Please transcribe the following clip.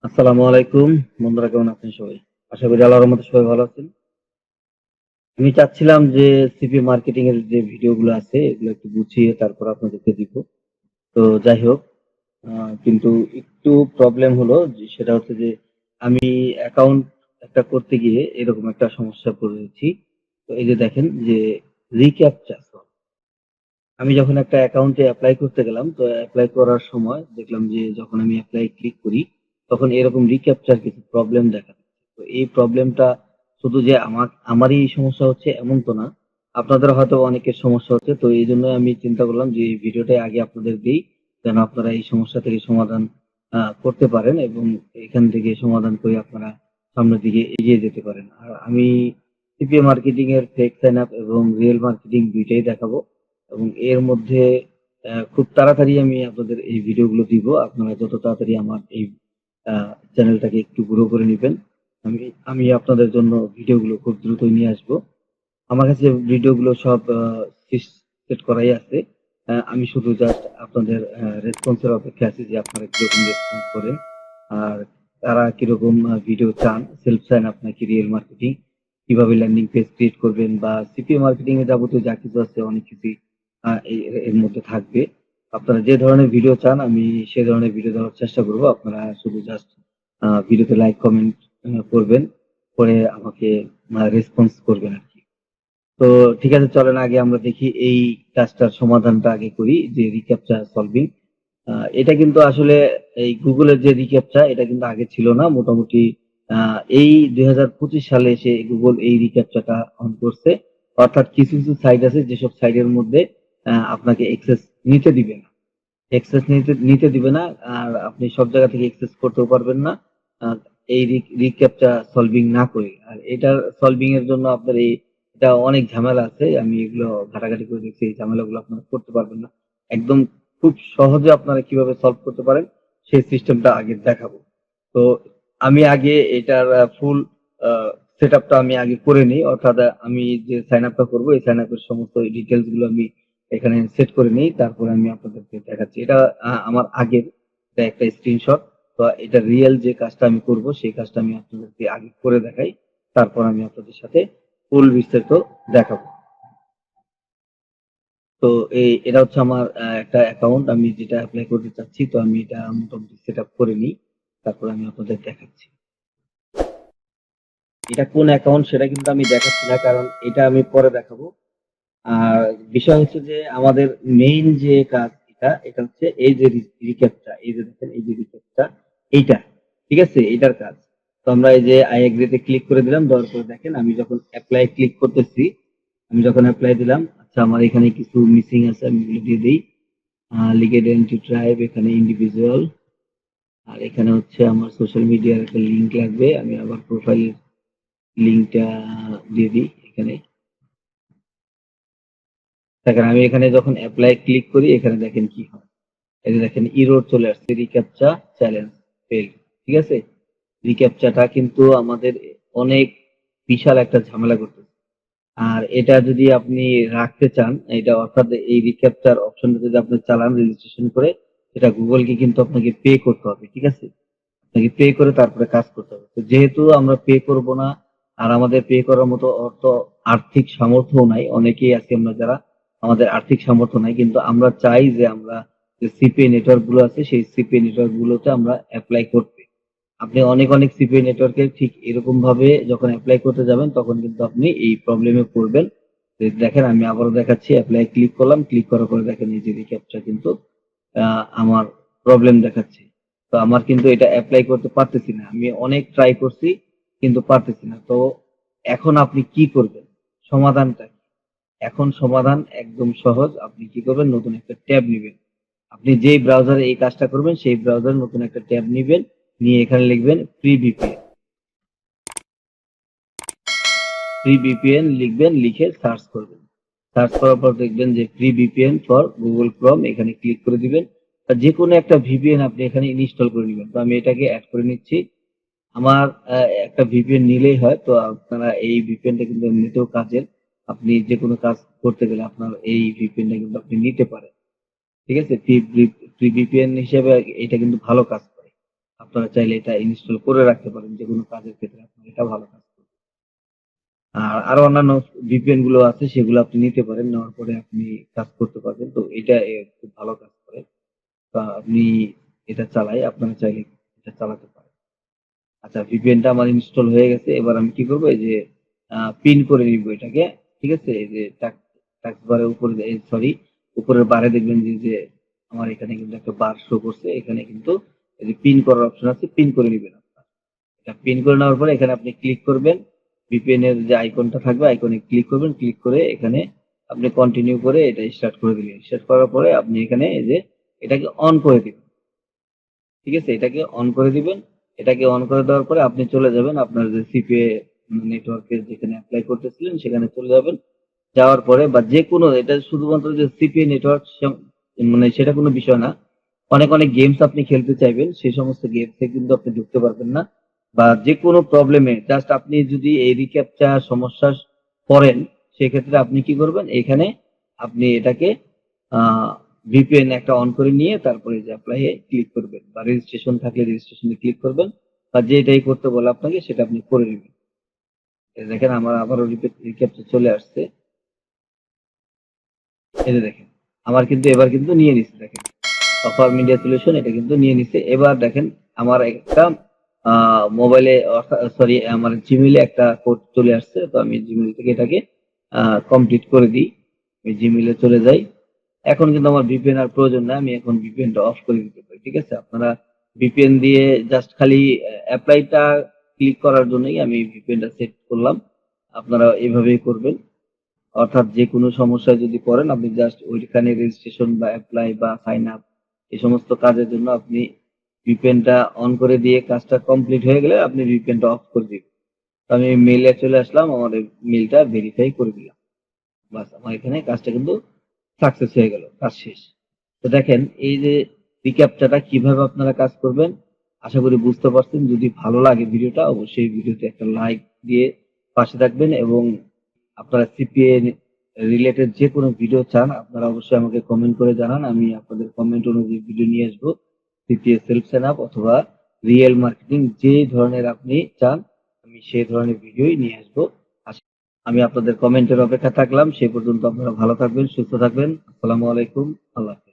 আসসালামু আলাইকুম। বন্ধুরা, কেমন আছেন সবাই? আশা করি আল্লাহর রহমতে সবাই ভালো আছেন। আমি চাচ্ছিলাম যে সিপি মার্কেটিং এর যে ভিডিওগুলো আছে এগুলো একটু গুছিয়ে তারপর আপনাদেরকে দিব। তো যাই হোক, কিন্তু একটু প্রবলেম হলো যে সেটা হচ্ছে যে আমি অ্যাকাউন্ট একটা করতে গিয়ে এরকম একটা সমস্যায় পড়েছি। তো এই যে দেখেন যে রিক্যাপচা, আমি যখন একটা অ্যাকাউন্টে এপ্লাই করতে গেলাম, তো এপ্লাই করার সময় দেখলাম যে যখন আমি এপ্লাই ক্লিক করি, তখন এরকম রিক্যাপচার কিছু প্রবলেম দেখা দিচ্ছে। তো এই প্রবলেমটা শুধু যে আমারই এই সমস্যা হচ্ছে এমন তো না, আপনাদের হয়তো অনেকের সমস্যা হচ্ছে। তো এই জন্য আমি চিন্তা করলাম যে এই ভিডিওটাই আগে আপনাদের দিই, যেন আপনারা এই সমস্যা থেকে সমাধান করতে পারেন এবং এখান থেকে সমাধান করে আপনারা সামনের দিকে এগিয়ে যেতে পারেন। আর আমি সিপিএ মার্কেটিং এর ফেক সাইন আপ এবং রিয়েল মার্কেটিং দুইটাই দেখাবো এবং এর মধ্যে খুব তাড়াতাড়ি আমি আপনাদের এই ভিডিওগুলো দিব। আপনারা যত তাড়াতাড়ি আমার এই চ্যানেলটাকে একটু গ্রো করে নিবেন। আমি আমি আপনাদের জন্য ভিডিওগুলো খুব দ্রুতই নিয়ে আসবো। আমার কাছে ভিডিওগুলো সব সেট করাই আছে। আমি শুধু জাস্ট আপনাদের রেসপন্সের অপেক্ষায় আছি যে আপনারা কিরকম রেসপন্স করেন। আর তারা কিরকম ভিডিও চান, সেলফ সাইন আপ নাকি রিয়েল মার্কেটিং, কিভাবে ল্যান্ডিং পেজ ক্রিয়েট করবেন বা সিপিএ মার্কেটিং এ যাবতীয় যা কিছু আছে অনেক কিছুই এর মধ্যে থাকবে। আপনারা যে ধরনের ভিডিও চান আমি সে ধরনের ভিডিও দেওয়ার চেষ্টা করব। আপনারা শুধু জাস্ট ভিডিওতে লাইক, কমেন্ট করবেন, করে আমাকে রেসপন্স করবেন আরকি। তো ঠিক আছে, চলেন আগে আমরা দেখি এই কাজটার সমাধানটা আগে করি, যে রিক্যাপচা সলভিং। এটা কিন্তু আসলে এই গুগলের যে রিক্যাপচা এটা কিন্তু আগে ছিল না। মোটামুটি এই ২০২৫ সালে এসে গুগল এই রিক্যাপচাটা অন করছে। অর্থাৎ কিছু, কিছু সাইট আছে যেসব সাইটের মধ্যে আপনাকে অ্যাক্সেস নিতে দিবে না। অ্যাক্সেস নিতে দিবে না। আর আপনি সব জায়গা থেকে অ্যাক্সেস করতেও পারবেন না। আ এই রিক্যাপচা সলভিং না করে। আর এটার সলভিং এর জন্য আপনার এটা অনেক ঝামেলা আছে। আমি এগুলো ঘাটাঘাটি করে দেখছি। এই ঝামেলাগুলো আপনারা করতে পারবেন না। একদম খুব সহজে আপনারা কিভাবে সলভ করতে পারেন সেই সিস্টেমটা আগে দেখাবো। তো আমি আগে এটার ফুল আ সেটআপটা আমি আগে করে নিই। অর্থাৎ আমি যে সাইন আপটা করব এই সাইন আপের সমস্ত ডিটেইলস গুলো আমি এখানে সেট করে নেই। তারপরে আমি আপনাদেরকে দেখাচ্ছি। এটা আমার আগের এটা একটা স্ক্রিনশট। তো এটা রিয়েল যে কাজটা আমি করব সেই কাজটা আমি আপনাদেরকে আগে করে দেখাই। তারপর আমি আপনাদের সাথে ফুল বিস্তারিত দেখাবো। তো এটা হচ্ছে আমার একটা অ্যাকাউন্ট আমি যেটা এপ্লাই করতে চাচ্ছি। তো আমি এটা মোটামুটি সেটআপ করে নিই। তারপর আমি আপনাদের দেখাচ্ছি। এটা কোন অ্যাকাউন্ট সেটা কিন্তু আমি দেখাচ্ছি না, কারণ এটা আমি পরে দেখাবো। আর বিষয় হচ্ছে যে আমাদের মেইন যে কাজ এটা হচ্ছে এই যে রিক্যাপটা, এই যে দেখেন এই যে রিক্যাপটা এইটা, ঠিক আছে? এটার কাজ। তো আমরা এই যে আই এগ্রি তে ক্লিক করে দিলাম। দেওয়ার পরে দেখেন আমি যখন এপ্লাই ক্লিক করতেছি, আমি যখন এপ্লাই দিলাম, আচ্ছা আমার এখানে কিছু মিসিং আছে, আমি এগুলো দিয়ে দেই। লিগেড এন্টি ট্রাইব, এখানে ইন্ডিভিজুয়াল, আর এখানে হচ্ছে আমার সোশ্যাল মিডিয়ার একটা লিংক লাগবে। আমি আবার প্রোফাইলের লিংকটা দিয়ে দিই এখানে। দেখেন আমি এখানে যখন এপ্লাই ক্লিক করি এখানে দেখেন কি হয়। এই যে দেখেন ইরর চলে আসছে, রিক্যাপচা চ্যালেঞ্জ ফেল। ঠিক আছে? রিক্যাপচাটা কিন্তু আমাদের অনেক বিশাল একটা ঝামেলা করতেছে। আর এটা যদি আপনি রাখতে চান, এটা অর্থাৎ এই রিক্যাপচার অপশনটা যদি আপনি চালান রেজিস্ট্রেশন করে, এটা গুগলকে কিন্তু আপনাকে পে করতে হবে। ঠিক আছে? আপনাকে পে করে তারপরে কাজ করতে হবে। তো যেহেতু আমরা পে করব না, আর আমাদের পে করার মতো আর্থিক সামর্থ্যও নাই। অনেকেই আছি আমরা যারা আমাদের আর্থিক সামর্থ্য নাই। কিন্তু আমরা চাই যে আমরা যে সিপিএ নেটওয়ার্ক গুলো আছে সেই সিপিএ নেটওয়ার্ক গুলোতে আমরা এপ্লাই করতে। আপনি অনেক, অনেক সিপিএ নেটওয়ার্কে ঠিক এরকম ভাবে যখন এপ্লাই করতে যাবেন তখন কিন্তু আপনি এই প্রবলেমে পড়বেন। দেখেন আমি আবারও দেখাচ্ছি। এপ্লাই ক্লিক করলাম। ক্লিক করার পরে দেখেন এই যে রিক্যাপচা কিন্তু আমার প্রবলেম দেখাচ্ছে। তো আমার কিন্তু এটা এপ্লাই করতে পারতেছি না। আমি অনেক ট্রাই করছি কিন্তু পারতেছি না। তো এখন আপনি কি করবেন? সমাধানটা কি? এখন সমাধান একদম সহজ। আপনি কি করবেন? নতুন একটা ট্যাব নিবেন। আপনি যেই ব্রাউজারে এই কাজটা করবেন সেই ব্রাউজারে নতুন একটা ট্যাব নিবেন। নিয়ে এখানে লিখবেন ফ্রি ভিপিএন। ফ্রি ভিপিএন লিখবেন, লিখে সার্চ করবেন। সার্চ করার পর দেখবেন যে free VPN for Google Chrome, এখানে ক্লিক করে দিবেন। আর যেকোনো একটা ভিপিএন আপনি এখানে ইনস্টল করে নিবেন। তো আমি এটাকে এড করে নিচ্ছি। আমার একটা ভিপিএন নিলেই হয়। তো আপনারা এই ভিপিএনটা কিন্তু এমনিতেও কাজের। আপনি যেকোনো কাজ করতে গেলে আপনার এই ভিপিএনটা কিন্তু আপনি নিতে পারেন। ঠিক আছে? ফ্রি ভিপিএন হিসেবে এটা কিন্তু ভালো কাজ করে। আপনারা চাইলে এটা ইনস্টল করে রাখতে পারেন যে কোনো কাজের ক্ষেত্রে আপনার এটা ভালো কাজ করবে। আর আরো অন্যান্য VPN গুলো আছে সেগুলো আপনি নিতে পারেন। নেওয়ার পরে আপনি কাজ করতে পারবেন। তো এটা খুব ভালো কাজ করে। আপনি এটা চালাই আপনারা চাইলে এটা চালাতে পারেন। আচ্ছা VPN টা আমার ইনস্টল হয়ে গেছে। এবার আমি কি করব এই যে পিন করে নিব এটাকে। ঠিক আছে? এই যে টাস্ক বারের উপরে সরি উপরের বারে দেখবেন যে আমার এখানে কিন্তু একটা বার শো করছে। এখানে কিন্তু এই যে পিন করার অপশন আছে, পিন করে নিবেন আপনারা। এটা পিন করে নেওয়ার পরে এখানে আপনি ক্লিক করবেন। VPN এর যে আইকনটা থাকবে আইকনে ক্লিক করবেন। ক্লিক করে এখানে আপনি কন্টিনিউ করে এটা স্টার্ট করে দিলেন। স্টার্ট করার পরে আপনি এখানে এই যে এটাকে অন করে দিবেন। ঠিক আছে? এটাকে অন করে দিবেন। এটাকে অন করে দেওয়ার পরে আপনি চলে যাবেন আপনার যে সিপিএ নেটওয়ার্কে যেখানে এপ্লাই করতেছিলেন সেখানে চলে যাবেন। যাওয়ার পরে বা যেকোনো এটা শুধুমাত্র যে সিপিএ নেটওয়ার্ক মানে সেটা কোনো বিষয় না। অনেক গেমস আপনি খেলতে চাইবেন, সেই সমস্ত গেমসে কিন্তু আপনি ঢুকতে পারবেন না। বা যেকোনো প্রবলেমে জাস্ট আপনি যদি এই রিক্যাপচা সমস্যার পড়েন, সেক্ষেত্রে আপনি কি করবেন? এখানে আপনি এটাকে আ VPN একটা অন করে নিয়ে তারপরে যে এপ্লাই এ ক্লিক করবেন বা রেজিস্ট্রেশন থাকলে রেজিস্ট্রেশন এ ক্লিক করবেন বা যেটাই করতে বলে আপনাকে সেটা আপনি করে নিবেন। এই দেখেন আমার আবারও রিক্যাপচা চলে আসছে। এই যে দেখেন। আমার কিন্তু এবার কিন্তু নিয়ে নিছে দেখেন। অফার মিডিয়া সলিউশন এটা কিন্তু নিয়ে নিছে। এবার দেখেন আমার একটা আ মোবাইলে সরি আমার জিমেইলে একটা কোড চলে আসছে। তো আমি জিমেইল থেকে এটাকে আ কমপ্লিট করে দিই। আমি জিমেইলে চলে যাই। এখন কিন্তু আমার VPN আর প্রয়োজন নাই। আমি এখন VPN টা অফ করে দিতে পারি। ঠিক আছে? আপনারা VPN দিয়ে জাস্ট খালি এপ্লাইটা ক্লিক করার জন্যই আমি VPN টা সেট করলাম। আপনারা এভাবেই করবেন। অর্থাৎ যেকোনো সমস্যায় যদি পড়েন আপনি জাস্ট ওইখানে রেজিস্ট্রেশন বা এপ্লাই বা সাইন আপ এই সমস্ত কাজের জন্য আপনি VPN টা অন করে দিয়ে কাজটা কমপ্লিট হয়ে গেলে আপনি VPN টা অফ করে দিবেন। তো আমি মেইলে চলে আসলাম। আমার এই মেইলটা ভেরিফাই করে দিলাম। বাস আমার এখানে কাজটা কিন্তু সাকসেস হয়ে গেল। কাজ শেষ। তো দেখেন এই যে রিক্যাপচাটা কিভাবে আপনারা কাজ করবেন আশা করি বুঝতে পারছেন। যদি ভালো লাগে ভিডিওটা অবশ্যই ভিডিওতে একটা লাইক দিয়ে পাশে থাকবেন এবং আপনারা সিপিএ রিলেটেড যেকোনো ভিডিও চান আপনারা অবশ্যই আমাকে কমেন্ট করে জানান। আমি আপনাদের কমেন্ট অনুযায়ী ভিডিও নিয়ে আসবো। সিপিএ সেলফ সাইন আপ অথবা রিয়েল মার্কেটিং যে ধরনের আপনি চান আমি সেই ধরনের ভিডিওই নিয়ে আসবো। আমি আপনাদের কমেন্টের অপেক্ষায় থাকলাম। সে পর্যন্ত আপনারা ভালো থাকবেন, সুস্থ থাকবেন। আসসালামু আলাইকুম। আল্লাহ হাফেজ।